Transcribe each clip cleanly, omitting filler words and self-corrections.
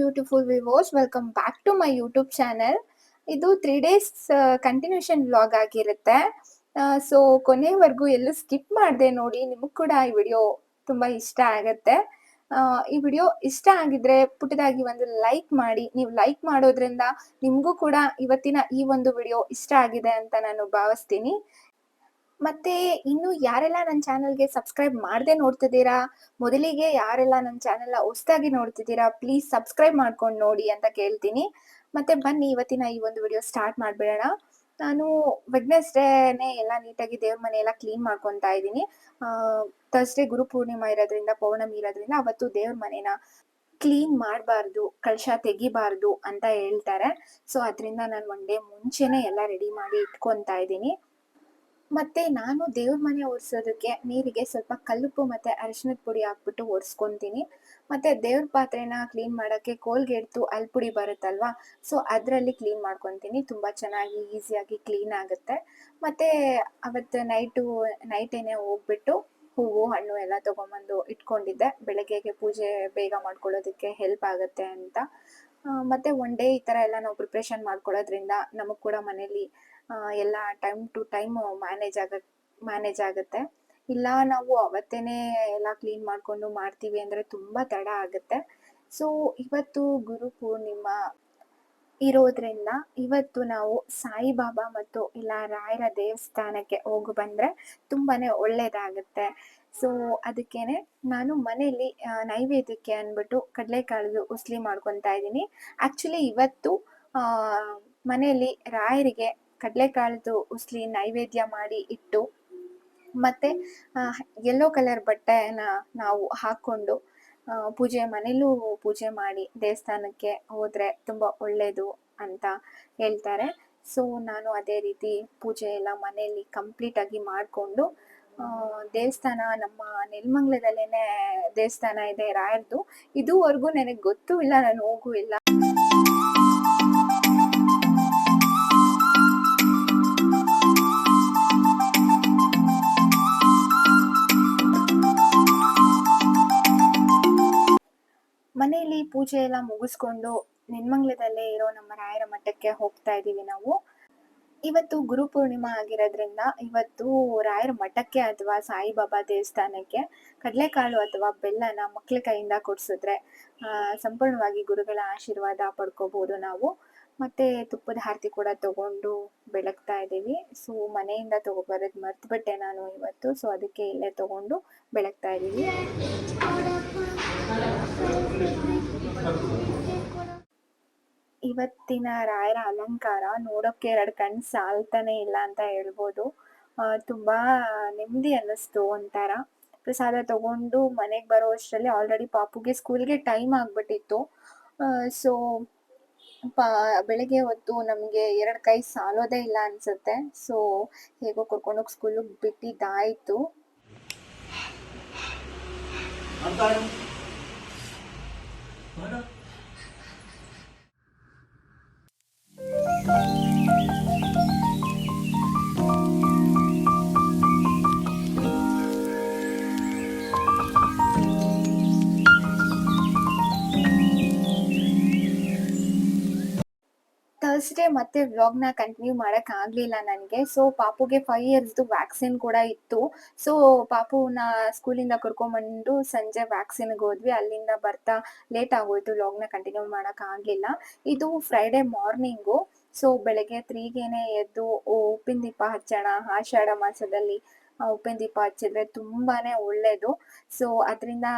Beautiful ವಿವೋಸ್, welcome back to my YouTube channel. ಇದು 3 days continuation vlog ಆಗಿರುತ್ತೆ. So ಕೊನೆವರೆಗೂ ಎಲ್ಲೂ ಸ್ಕಿಪ್ ಮಾಡದೆ ನೋಡಿ. ನಿಮಗ್ ಕೂಡ ಈ ವಿಡಿಯೋ ತುಂಬಾ ಇಷ್ಟ ಆಗತ್ತೆ. ಈ ವಿಡಿಯೋ ಇಷ್ಟ ಆಗಿದ್ರೆ ಪುಟ್ಟದಾಗಿ ಒಂದು ಲೈಕ್ ಮಾಡಿ. ನೀವು ಲೈಕ್ ಮಾಡೋದ್ರಿಂದ ನಿಮಗೂ ಕೂಡ ಇವತ್ತಿನ ಈ ಒಂದು ವಿಡಿಯೋ ಇಷ್ಟ ಆಗಿದೆ ಅಂತ ನಾನು ಭಾವಿಸ್ತೀನಿ. ಮತ್ತೆ ಇನ್ನು ಯಾರೆಲ್ಲ ನನ್ನ ಚಾನೆಲ್ಗೆ ಸಬ್ಸ್ಕ್ರೈಬ್ ಮಾಡದೆ ನೋಡ್ತಿದ್ದೀರಾ, ಮೊದಲಿಗೆ ಯಾರೆಲ್ಲ ನನ್ನ ಚಾನೆಲ್ನ ಹೊಸದಾಗಿ ನೋಡ್ತಿದ್ದೀರಾ, ಪ್ಲೀಸ್ ಸಬ್ಸ್ಕ್ರೈಬ್ ಮಾಡ್ಕೊಂಡು ನೋಡಿ ಅಂತ ಕೇಳ್ತೀನಿ. ಮತ್ತೆ ಬನ್ನಿ ಇವತ್ತಿನ ಈ ಒಂದು ವಿಡಿಯೋ ಸ್ಟಾರ್ಟ್ ಮಾಡ್ಬಿಡೋಣ. ನಾನು ವೆಡ್ನೆಸ್ಡೇನೆ ಎಲ್ಲ ನೀಟಾಗಿ ದೇವ್ರ ಮನೆ ಎಲ್ಲ ಕ್ಲೀನ್ ಮಾಡ್ಕೊತಾ ಇದ್ದೀನಿ. ಥರ್ಸ್ಡೇ ಗುರು ಪೂರ್ಣಿಮಾ ಇರೋದ್ರಿಂದ, ಪೌರ್ಣಮಿ ಇರೋದ್ರಿಂದ ಅವತ್ತು ದೇವ್ರ ಮನೆನ ಕ್ಲೀನ್ ಮಾಡಬಾರ್ದು, ಕಳಶ ತೆಗಿಬಾರ್ದು ಅಂತ ಹೇಳ್ತಾರೆ. ಸೊ ಅದರಿಂದ ನಾನು ಒನ್ ಡೇ ಮುಂಚೆನೆ ಎಲ್ಲ ರೆಡಿ ಮಾಡಿ ಇಟ್ಕೊತಾ ಇದ್ದೀನಿ. ಮತ್ತೆ ನಾನು ದೇವ್ರ ಮನೆ ಒರೆಸೋದಕ್ಕೆ ನೀರಿಗೆ ಸ್ವಲ್ಪ ಕಲ್ಲುಪ್ಪು ಮತ್ತೆ ಅರಿಶಿನದ ಪುಡಿ ಹಾಕ್ಬಿಟ್ಟು ಒರೆಸ್ಕೊಂತೀನಿ. ಮತ್ತೆ ದೇವ್ರ ಪಾತ್ರೆನ ಕ್ಲೀನ್ ಮಾಡೋಕ್ಕೆ ಕೋಲ್ಗೇಟ್ದು ಅಲ್ಪುಡಿ ಬರುತ್ತಲ್ವಾ, ಸೊ ಅದರಲ್ಲಿ ಕ್ಲೀನ್ ಮಾಡ್ಕೊತೀನಿ. ತುಂಬ ಚೆನ್ನಾಗಿ ಈಸಿಯಾಗಿ ಕ್ಲೀನ್ ಆಗುತ್ತೆ. ಮತ್ತೆ ಅವತ್ತು ನೈಟೇನೆ ಹೋಗ್ಬಿಟ್ಟು ಹೂವು ಹಣ್ಣು ಎಲ್ಲ ತೊಗೊಂಬಂದು ಇಟ್ಕೊಂಡಿದ್ದೆ, ಬೆಳಗ್ಗೆಗೆ ಪೂಜೆ ಬೇಗ ಮಾಡ್ಕೊಳ್ಳೋದಕ್ಕೆ ಹೆಲ್ಪ್ ಆಗುತ್ತೆ ಅಂತ. ಮತ್ತೆ ಒನ್ ಡೇ ಈ ಥರ ಎಲ್ಲ ನಾವು ಪ್ರಿಪ್ರೇಷನ್ ಮಾಡ್ಕೊಳ್ಳೋದ್ರಿಂದ ನಮಗೆ ಕೂಡ ಮನೇಲಿ ಎಲ್ಲ ಟೈಮ್ ಟು ಟೈಮ್ ಮ್ಯಾನೇಜ್ ಆಗುತ್ತೆ. ಇಲ್ಲ ನಾವು ಅವತ್ತೇನೆ ಎಲ್ಲ ಕ್ಲೀನ್ ಮಾಡ್ಕೊಂಡು ಮಾಡ್ತೀವಿ ಅಂದರೆ ತುಂಬ ತಡ ಆಗುತ್ತೆ. ಸೊ ಇವತ್ತು ಗುರು ಪೂರ್ಣಿಮಾ ಇರೋದ್ರಿಂದ ಇವತ್ತು ನಾವು ಸಾಯಿಬಾಬಾ ಮತ್ತು ಇಲ್ಲ ರಾಯರ ದೇವಸ್ಥಾನಕ್ಕೆ ಹೋಗಿ ಬಂದರೆ ತುಂಬಾನೇ ಒಳ್ಳೇದಾಗುತ್ತೆ. ಸೊ ಅದಕ್ಕೇನೆ ನಾನು ಮನೆಯಲ್ಲಿ ನೈವೇದ್ಯಕ್ಕೆ ಅಂದ್ಬಿಟ್ಟು ಕಡಲೆಕಾಳು ಉಸ್ಲಿ ಮಾಡ್ಕೊತಾ ಇದ್ದೀನಿ. ಆ್ಯಕ್ಚುಲಿ ಇವತ್ತು ಮನೆಯಲ್ಲಿ ರಾಯರಿಗೆ ಕಡಲೆಕಾಳದು ಉಸ್ಲಿ ನೈವೇದ್ಯ ಮಾಡಿ ಇಟ್ಟು, ಮತ್ತೆ ಯೆಲ್ಲೋ ಕಲರ್ ಬಟ್ಟೆನ ನಾವು ಹಾಕ್ಕೊಂಡು ಮನೇಲೂ ಪೂಜೆ ಮಾಡಿ ದೇವಸ್ಥಾನಕ್ಕೆ ಹೋದ್ರೆ ತುಂಬ ಒಳ್ಳೇದು ಅಂತ ಹೇಳ್ತಾರೆ. ಸೊ ನಾನು ಅದೇ ರೀತಿ ಪೂಜೆ ಎಲ್ಲ ಮನೆಯಲ್ಲಿ ಕಂಪ್ಲೀಟಾಗಿ ಮಾಡಿಕೊಂಡು, ದೇವಸ್ಥಾನ ನಮ್ಮ ನೆಲಮಂಗಲದಲ್ಲೇನೆ ದೇವಸ್ಥಾನ ಇದೆ ರಾಯರ್ದು. ಇದುವರೆಗೂ ನನಗೆ ಗೊತ್ತೂ ಇಲ್ಲ, ನಾನು ಹೋಗೂ ಇಲ್ಲ. ಮನೆಯಲ್ಲಿ ಪೂಜೆ ಎಲ್ಲ ಮುಗಿಸ್ಕೊಂಡು ನೆಲಮಂಗಲದಲ್ಲೇ ಇರೋ ನಮ್ಮ ರಾಯರ ಮಠಕ್ಕೆ ಹೋಗ್ತಾ ಇದ್ದೀವಿ ನಾವು. ಇವತ್ತು ಗುರು ಪೂರ್ಣಿಮಾ ಆಗಿರೋದ್ರಿಂದ ಇವತ್ತು ರಾಯರ ಮಠಕ್ಕೆ ಅಥವಾ ಸಾಯಿಬಾಬಾ ದೇವಸ್ಥಾನಕ್ಕೆ ಕಡಲೆಕಾಳು ಅಥವಾ ಬೆಲ್ಲನ ಮಕ್ಳ ಕೈಯಿಂದ ಕೊಡಿಸಿದ್ರೆ ಸಂಪೂರ್ಣವಾಗಿ ಗುರುಗಳ ಆಶೀರ್ವಾದ ಪಡ್ಕೋಬಹುದು ನಾವು. ಮತ್ತೆ ತುಪ್ಪದ ಆರತಿ ಕೂಡ ತಗೊಂಡು ಬೆಳಗ್ತಾ ಇದ್ದೀವಿ. ಸೊ ಮನೆಯಿಂದ ತಗೊಬರೋದು ಮರ್ತ್ಬಿಟ್ಟೆ ನಾನು ಇವತ್ತು. ಸೊ ಅದಕ್ಕೆ ಇಲ್ಲೇ ತಗೊಂಡು ಬೆಳಗ್ತಾ ಇದ್ದೀವಿ. ಇವತ್ತಿನ ರಾಯರ ಅಲಂಕಾರ ನೋಡೋಕ್ಕೆ 2 ಕಣ್ಣು ಸಾಲ್ತಾನೆ ಇಲ್ಲ ಅಂತ ಹೇಳ್ಬೋದು. ತುಂಬಾ ನೆಮ್ಮದಿ ಅನ್ನಿಸ್ತು. ಒಂಥರ ಪ್ರಸಾದ ತಗೊಂಡು ಮನೆಗೆ ಬರೋ ಅಷ್ಟರಲ್ಲಿ ಆಲ್ರೆಡಿ ಪಾಪುಗೆ ಸ್ಕೂಲ್ಗೆ ಟೈಮ್ ಆಗ್ಬಿಟ್ಟಿತ್ತು. ಸೊ ಬೆಳಗ್ಗೆ ಹೊತ್ತು ನಮಗೆ 2 ಕೈ ಸಾಲೋದೇ ಇಲ್ಲ ಅನ್ಸುತ್ತೆ. ಸೊ ಹೇಗೋ ಕರ್ಕೊಂಡೋಗಿ ಸ್ಕೂಲಿಗೆ ಬಿಟ್ಟಿದ್ದಾಯ್ತು. ಥರ್ಸ್ಡೇ ಮತ್ತೆ ವ್ಲಾಗ್ನ ಕಂಟಿನ್ಯೂ ಮಾಡೋಕ್ಕಾಗಲಿಲ್ಲ ನನಗೆ. ಸೊ ಪಾಪುಗೆ 5 ಇಯರ್ಸ್ದು ವ್ಯಾಕ್ಸಿನ್ ಕೂಡ ಇತ್ತು. ಸೊ ಪಾಪುನ ಸ್ಕೂಲಿಂದ ಕರ್ಕೊಂಬಂದು ಸಂಜೆ ವ್ಯಾಕ್ಸಿನ್ಗೆ ಹೋದ್ವಿ. ಅಲ್ಲಿಂದ ಬರ್ತಾ ಲೇಟ್ ಆಗೋಯ್ತು, ವ್ಲಾಗ್ನ ಕಂಟಿನ್ಯೂ ಮಾಡೋಕ್ಕಾಗಲಿಲ್ಲ. ಇದು ಫ್ರೈಡೇ ಮಾರ್ನಿಂಗು. ಸೊ ಬೆಳಗ್ಗೆ 3ಗೇನೆ ಎದ್ದು ಉಪ್ಪಿನ ದೀಪ ಹಚ್ಚೋಣ, ಆಷಾಢ ಮಾಸದಲ್ಲಿ ಉಪ್ಪಿನ ದೀಪ ಹಚ್ಚಿದ್ರೆ ತುಂಬಾನೇ ಒಳ್ಳೇದು. ಸೊ ಅದರಿಂದ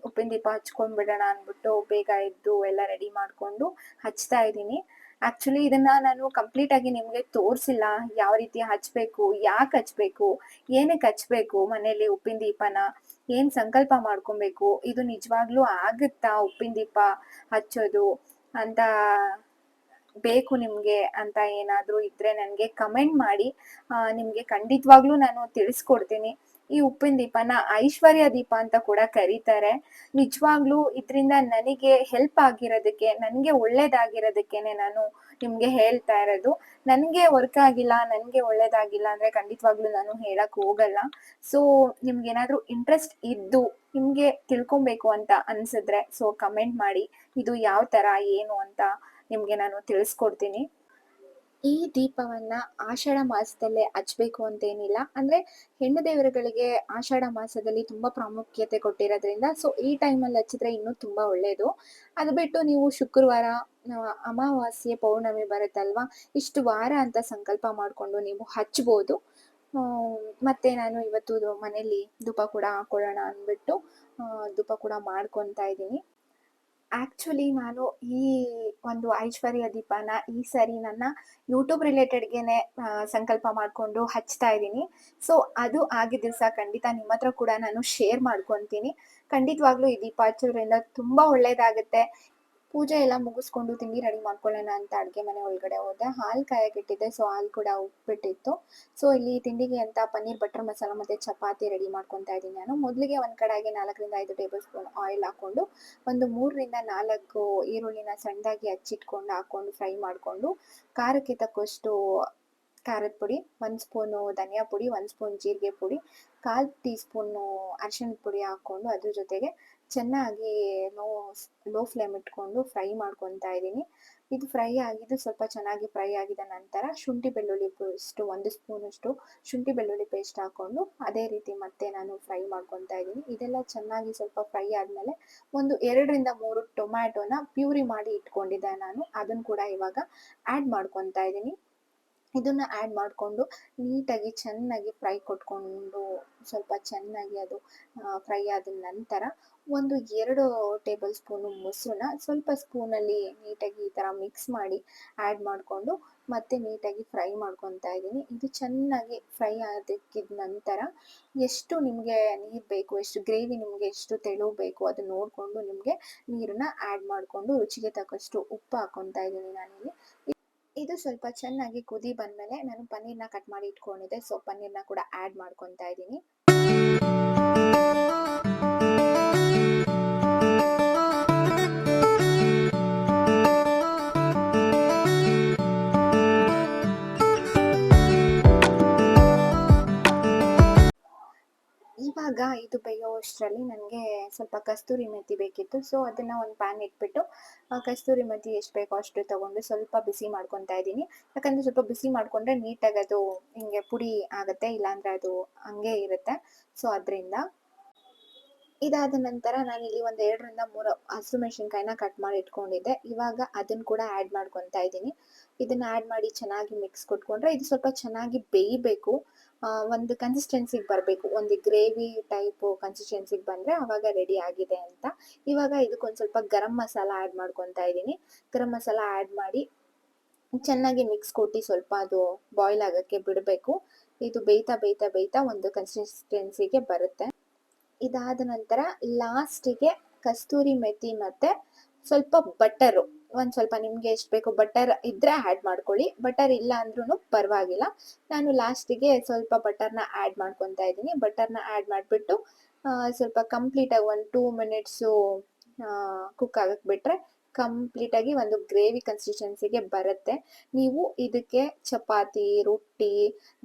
ಉಪ್ಪಿನ ದೀಪ ಹಚ್ಕೊಂಡ್ಬಿಡೋಣ ಅಂದ್ಬಿಟ್ಟು ಬೇಗ ಎದ್ದು ಎಲ್ಲ ರೆಡಿ ಮಾಡಿಕೊಂಡು ಹಚ್ತಾ ಇದ್ದೀನಿ. ಆ್ಯಕ್ಚುಲಿ ಇದನ್ನ ನಾನು ಕಂಪ್ಲೀಟಾಗಿ ನಿಮಗೆ ತೋರಿಸಿಲ್ಲ, ಯಾವ ರೀತಿ ಹಚ್ಚಬೇಕು, ಯಾಕೆ ಹಚ್ಚಬೇಕು, ಏನಕ್ಕೆ ಹಚ್ಚಬೇಕು, ಮನೇಲಿ ಉಪ್ಪಿನ ದೀಪನ ಏನು ಸಂಕಲ್ಪ ಮಾಡ್ಕೊಬೇಕು, ಇದು ನಿಜವಾಗ್ಲೂ ಆಗುತ್ತಾ ಉಪ್ಪಿನ ದೀಪ ಹಚ್ಚೋದು ಅಂತ ಬೇಕು ನಿಮಗೆ ಅಂತ ಏನಾದರೂ ಇದ್ದರೆ ನನಗೆ ಕಮೆಂಟ್ ಮಾಡಿ. ನಿಮಗೆ ಖಂಡಿತವಾಗ್ಲೂ ನಾನು ತಿಳಿಸ್ಕೊಡ್ತೀನಿ. ಈ ಉಪ್ಪಿನ ದೀಪನ ಐಶ್ವರ್ಯ ದೀಪ ಅಂತ ಕೂಡ ಕರೀತಾರೆ. ನಿಜವಾಗ್ಲೂ ಇದರಿಂದ ನನಗೆ ಹೆಲ್ಪ್ ಆಗಿರೋದಕ್ಕೆ, ನನಗೆ ಒಳ್ಳೇದಾಗಿರೋದಕ್ಕೇನೆ ನಾನು ನಿಮ್ಗೆ ಹೇಳ್ತಾ ಇರೋದು. ನನ್ಗೆ ವರ್ಕ್ ಆಗಿಲ್ಲ, ನನ್ಗೆ ಒಳ್ಳೇದಾಗಿಲ್ಲ ಅಂದ್ರೆ ಖಂಡಿತವಾಗ್ಲೂ ನಾನು ಹೇಳಕ್ ಹೋಗಲ್ಲ. ಸೊ ನಿಮ್ಗೇನಾದ್ರೂ ಇಂಟ್ರೆಸ್ಟ್ ಇದ್ದು ನಿಮ್ಗೆ ತಿಳ್ಕೊಬೇಕು ಅಂತ ಅನ್ಸಿದ್ರೆ ಸೊ ಕಮೆಂಟ್ ಮಾಡಿ. ಇದು ಯಾವ ತರ ಏನು ಅಂತ ನಿಮ್ಗೆ ನಾನು ತಿಳಿಸ್ಕೊಡ್ತೀನಿ. ಈ ದೀಪವನ್ನ ಆಷಾಢ ಮಾಸದಲ್ಲೇ ಹಚ್ಬೇಕು ಅಂತೇನಿಲ್ಲ. ಅಂದ್ರೆ ಹೆಣ್ಣು ದೇವರುಗಳಿಗೆ ಆಷಾಢ ಮಾಸದಲ್ಲಿ ತುಂಬಾ ಪ್ರಾಮುಖ್ಯತೆ ಕೊಟ್ಟಿರೋದ್ರಿಂದ ಸೊ ಈ ಟೈಮಲ್ಲಿ ಹಚ್ಚಿದ್ರೆ ಇನ್ನೂ ತುಂಬಾ ಒಳ್ಳೇದು. ಅದು ಬಿಟ್ಟು ನೀವು ಶುಕ್ರವಾರ, ಅಮಾವಾಸ್ಯೆ, ಪೌರ್ಣಮಿ ಬರುತ್ತಲ್ವಾ, ಇಷ್ಟು ವಾರ ಅಂತ ಸಂಕಲ್ಪ ಮಾಡ್ಕೊಂಡು ನೀವು ಹಚ್ಬೋದು. ಮತ್ತೆ ನಾನು ಇವತ್ತು ಮನೇಲಿ ಧೂಪ ಕೂಡ ಹಾಕೊಳ್ಳೋಣ ಅಂದ್ಬಿಟ್ಟು ಧೂಪ ಕೂಡ ಮಾಡ್ಕೊತಾ ಇದ್ದೀನಿ. ಆಕ್ಚುಲಿ ನಾನು ಈ ಒಂದು ಐಶ್ವರ್ಯ ದೀಪನ ಈ ಸರಿ ನನ್ನ ಯೂಟ್ಯೂಬ್ ರಿಲೇಟೆಡ್ಗೆನೆ ಸಂಕಲ್ಪ ಮಾಡ್ಕೊಂಡು ಹಚ್ತಾ ಇದ್ದೀನಿ. ಸೊ ಅದು ಆಗಿದ್ದ ದಿವಸ ಖಂಡಿತ ನಿಮ್ಮ ಹತ್ರ ಕೂಡ ನಾನು ಶೇರ್ ಮಾಡ್ಕೊಂತೀನಿ. ಖಂಡಿತವಾಗ್ಲೂ ಈ ದೀಪ ಹಚ್ಚೋದ್ರಿಂದ ತುಂಬಾ ಒಳ್ಳೇದಾಗುತ್ತೆ. ಪೂಜೆ ಎಲ್ಲ ಮುಗಿಸ್ಕೊಂಡು ತಿಂಡಿ ರೆಡಿ ಮಾಡ್ಕೊಳ್ಳೋಣ ಅಂತ ಅಡ್ಗೆ ಮನೆ ಒಳಗಡೆ ಹೋದೆ. ಹಾಲು ಕಾಯಕ್ಕಿಟ್ಟಿದ್ದೆ, ಸೊ ಹಾಲು ಕೂಡ ಉಪ್ಪಿಟ್ಟಿತ್ತು. ಸೊ ಇಲ್ಲಿ ತಿಂಡಿಗೆ ಅಂತ ಪನ್ನೀರ್ ಬಟರ್ ಮಸಾಲ ಮತ್ತೆ ಚಪಾತಿ ರೆಡಿ ಮಾಡ್ಕೊತಾ ಇದ್ದೀನಿ ನಾನು. ಮೊದಲಿಗೆ ಒಂದ್ ಕಡೆಗೆ 4 ರಿಂದ 5 ಟೇಬಲ್ ಸ್ಪೂನ್ ಆಯಿಲ್ ಹಾಕೊಂಡು ಒಂದು 3 ರಿಂದ 4 ಈರುಳ್ಳಿನ ಸಣ್ಣದಾಗಿ ಹಚ್ಚಿಟ್ಕೊಂಡು ಹಾಕೊಂಡು ಫ್ರೈ ಮಾಡ್ಕೊಂಡು, ಖಾರಕ್ಕೆ ತಕ್ಕಷ್ಟು ಖಾರದ ಪುಡಿ, 1 ಸ್ಪೂನು ಧನಿಯಾ ಪುಡಿ, 1 ಸ್ಪೂನ್ ಜೀರಿಗೆ ಪುಡಿ, 1/4 ಟೀ ಸ್ಪೂನು ಅರಿಶಿಣದ ಪುಡಿ ಹಾಕೊಂಡು ಅದ್ರ ಜೊತೆಗೆ ಚೆನ್ನಾಗಿ ಲೋ ಫ್ಲೇಮ್ ಇಟ್ಕೊಂಡು ಫ್ರೈ ಮಾಡ್ಕೊತಾ ಇದ್ದೀನಿ. ಇದು ಫ್ರೈ ಆಗಿದ್ದು ಸ್ವಲ್ಪ ಚೆನ್ನಾಗಿ ಫ್ರೈ ಆಗಿದ ನಂತರ ಶುಂಠಿ ಬೆಳ್ಳುಳ್ಳಿ ಪೇಸ್ಟ್ 1 ಸ್ಪೂನಷ್ಟು ಶುಂಠಿ ಬೆಳ್ಳುಳ್ಳಿ ಪೇಸ್ಟ್ ಹಾಕೊಂಡು ಅದೇ ರೀತಿ ಮತ್ತೆ ನಾನು ಫ್ರೈ ಮಾಡ್ಕೊತಾ ಇದ್ದೀನಿ. ಇದೆಲ್ಲ ಚೆನ್ನಾಗಿ ಸ್ವಲ್ಪ ಫ್ರೈ ಆದ್ಮೇಲೆ ಒಂದು 2 ರಿಂದ 3 ಟೊಮ್ಯಾಟೋನ ಪ್ಯೂರಿ ಮಾಡಿ ಇಟ್ಕೊಂಡಿದ್ದೆ ನಾನು. ಅದನ್ನ ಕೂಡ ಇವಾಗ ಆಡ್ ಮಾಡ್ಕೊತಾ ಇದ್ದೀನಿ. ಇದನ್ನ ಆಡ್ ಮಾಡ್ಕೊಂಡು ನೀಟಾಗಿ ಚೆನ್ನಾಗಿ ಫ್ರೈ ಕೊಟ್ಕೊಂಡು ಸ್ವಲ್ಪ ಚೆನ್ನಾಗಿ ಅದು ಫ್ರೈ ಆದ ನಂತರ ಒಂದು 2 ಟೇಬಲ್ ಸ್ಪೂನು ಮೊಸರನ್ನ ಸ್ವಲ್ಪ ಸ್ಪೂನಲ್ಲಿ ನೀಟಾಗಿ ಈ ತರ ಮಿಕ್ಸ್ ಮಾಡಿ ಆಡ್ ಮಾಡ್ಕೊಂಡು ಮತ್ತೆ ನೀಟಾಗಿ ಫ್ರೈ ಮಾಡ್ಕೊತಾ ಇದ್ದೀನಿ. ಇದು ಚೆನ್ನಾಗಿ ಫ್ರೈ ಆದಕ್ಕಿದ ನಂತರ ಎಷ್ಟು ನಿಮ್ಗೆ ನೀರ್ ಬೇಕು, ಎಷ್ಟು ಗ್ರೇವಿ ನಿಮ್ಗೆ ಎಷ್ಟು ತೆಳು ಬೇಕು ಅದನ್ನ ನೋಡ್ಕೊಂಡು ನಿಮ್ಗೆ ನೀರನ್ನ ಆಡ್ ಮಾಡ್ಕೊಂಡು ರುಚಿಗೆ ತಕ್ಕಷ್ಟು ಉಪ್ಪು ಹಾಕೊತಾ ಇದ್ದೀನಿ ನಾನಿಲ್ಲಿ. ಇದು ಸ್ವಲ್ಪ ಚೆನ್ನಾಗಿ ಕುದಿ ಬಂದ್ಮೇಲೆ ನಾನು ಪನ್ನೀರ್ನ ಕಟ್ ಮಾಡಿ ಇಟ್ಕೊಂಡಿದ್ದೆ, ಸೊ ಪನ್ನೀರ್ನ ಕೂಡ ಆಡ್ ಮಾಡ್ಕೊತಾ ಇದ್ದೀನಿ. ಇವಾಗ ಇದು ಬೇಯೋಷ್ಟರಲ್ಲಿ ನನಗೆ ಸ್ವಲ್ಪ ಕಸ್ತೂರಿ ಮೆಥಿ ಬೇಕಿತ್ತು. ಸೊ ಅದನ್ನ ಒಂದು ಪ್ಯಾನ್ ಇಟ್ಬಿಟ್ಟು ಕಸ್ತೂರಿ ಮೆಥಿ ಎಷ್ಟು ಬೇಕೋ ಅಷ್ಟು ತಗೊಂಡು ಸ್ವಲ್ಪ ಬಿಸಿ ಮಾಡ್ಕೊತಾ ಇದ್ದೀನಿ. ಯಾಕಂದ್ರೆ ಸ್ವಲ್ಪ ಬಿಸಿ ಮಾಡ್ಕೊಂಡ್ರೆ ನೀಟಾಗಿ ಅದು ಹಿಂಗೆ ಪುಡಿ ಆಗುತ್ತೆ, ಇಲ್ಲಾಂದ್ರೆ ಅದು ಹಂಗೆ ಇರುತ್ತೆ. ಸೊ ಅದರಿಂದ ಇದಾದ ನಂತರ ನಾನಿಲ್ಲಿ ಒಂದು 2 ರಿಂದ 3 ಹಸಿಮೆಣಸಿನಕಾಯಿನ ಕಟ್ ಮಾಡಿ ಇಟ್ಕೊಂಡಿದ್ದೆ. ಇವಾಗ ಅದನ್ನ ಕೂಡ ಆಡ್ ಮಾಡ್ಕೊತಾ ಇದ್ದೀನಿ. ಇದನ್ನ ಆಡ್ ಮಾಡಿ ಚೆನ್ನಾಗಿ ಮಿಕ್ಸ್ ಕೊಟ್ಕೊಂಡ್ರೆ ಇದು ಸ್ವಲ್ಪ ಚೆನ್ನಾಗಿ ಬೇಯಬೇಕು. ಒಂದು ಕನ್ಸಿಸ್ಟೆನ್ಸಿಗೆ ಬರಬೇಕು, ಒಂದು ಗ್ರೇವಿ ಟೈಪ್ ಕನ್ಸಿಸ್ಟೆನ್ಸಿಗೆ ಬಂದ್ರೆ ಅವಾಗ ರೆಡಿ ಆಗಿದೆ ಅಂತ. ಇವಾಗ ಇದಕ್ಕೊಂದು ಸ್ವಲ್ಪ ಗರಂ ಮಸಾಲ ಆಡ್ ಮಾಡ್ಕೊತಾ ಇದ್ದೀನಿ. ಗರಂ ಮಸಾಲ ಆಡ್ ಮಾಡಿ ಚೆನ್ನಾಗಿ ಮಿಕ್ಸ್ ಕೊಟ್ಟು ಸ್ವಲ್ಪ ಅದು ಬಾಯ್ಲ್ ಆಗಕ್ಕೆ ಬಿಡಬೇಕು. ಇದು ಬೇಯ್ತಾ ಬೇಯ್ತಾ ಬೇಯ್ತಾ ಒಂದು ಕನ್ಸಿಸ್ಟೆನ್ಸಿಗೆ ಬರುತ್ತೆ. ಇದಾದ ನಂತರ ಲಾಸ್ಟಿಗೆ ಕಸ್ತೂರಿ ಮೆಥಿ ಮತ್ತೆ ಸ್ವಲ್ಪ ಬಟರು, ಒಂದ್ ಸ್ವಲ್ಪ ನಿಮ್ಗೆ ಎಷ್ಟು ಬೇಕು ಬಟರ್ ಇದ್ರೆ ಆಡ್ ಮಾಡ್ಕೊಳ್ಳಿ, ಬಟರ್ ಇಲ್ಲ ಅಂದ್ರೂ ಪರವಾಗಿಲ್ಲ. ನಾನು ಲಾಸ್ಟಿಗೆ ಸ್ವಲ್ಪ ಬಟರ್ನ ಆಡ್ ಮಾಡ್ಕೊತಾ ಇದ್ದೀನಿ. ಬಟರ್ನ ಆಡ್ ಮಾಡಿಬಿಟ್ಟು ಸ್ವಲ್ಪ ಕಂಪ್ಲೀಟ್ ಆಗಿ ಒಂದು 2 ಮಿನಿಟ್ಸು ಕುಕ್ ಆಗಕ್ಕೆ ಬಿಟ್ರೆ ಕಂಪ್ಲೀಟ್ ಆಗಿ ಒಂದು ಗ್ರೇವಿ ಕನ್ಸಿಸ್ಟೆನ್ಸಿಗೆ ಬರುತ್ತೆ. ನೀವು ಇದಕ್ಕೆ ಚಪಾತಿ, ರೊಟ್ಟಿ,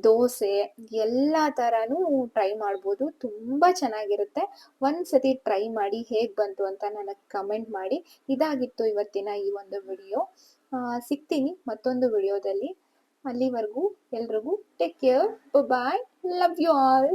ದೋಸೆ ಎಲ್ಲ ತರನೂ ಟ್ರೈ ಮಾಡ್ಬೋದು. ತುಂಬಾ ಚೆನ್ನಾಗಿರುತ್ತೆ. ಒಂದ್ಸತಿ ಟ್ರೈ ಮಾಡಿ ಹೇಗ್ ಬಂತು ಅಂತ ನನಗೆ ಕಮೆಂಟ್ ಮಾಡಿ. ಇದಾಗಿತ್ತು ಇವತ್ತಿನ ಈ ಒಂದು ವಿಡಿಯೋ. ಸಿಗ್ತೀನಿ ಮತ್ತೊಂದು ವಿಡಿಯೋದಲ್ಲಿ. ಅಲ್ಲಿವರೆಗೂ ಎಲ್ರಿಗೂ take care, bye, love you all.